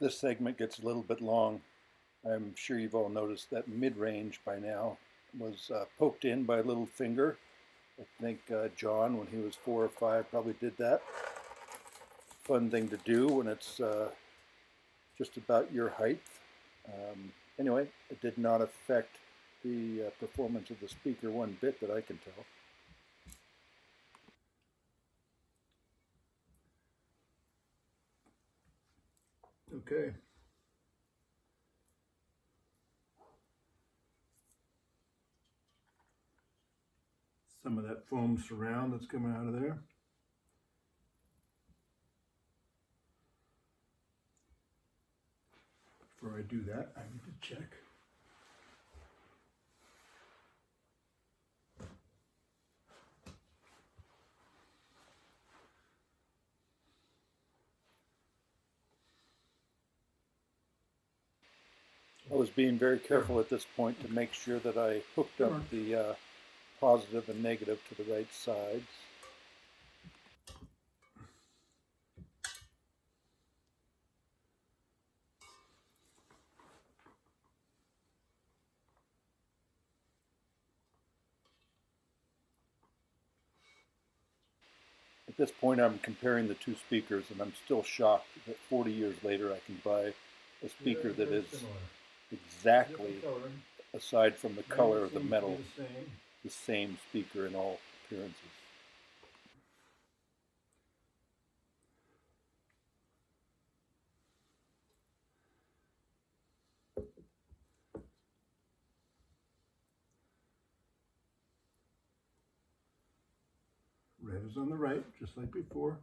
This segment gets a little bit long. I'm sure you've all noticed that mid-range by now was poked in by a little finger. I think John, when he was 4 or 5, probably did that. Fun thing to do when it's just about your height. Anyway, it did not affect the performance of the speaker one bit that I can tell. Okay. Some of that foam surround that's coming out of there. Before I do that, I need to check. I was being very careful at this point to make sure that I hooked up the positive and negative to the right sides. At this point, I'm comparing the two speakers, and I'm still shocked that 40 years later I can buy a speaker that is exactly, aside from the color of the metal, the same speaker in all appearances. Red is on the right, just like before.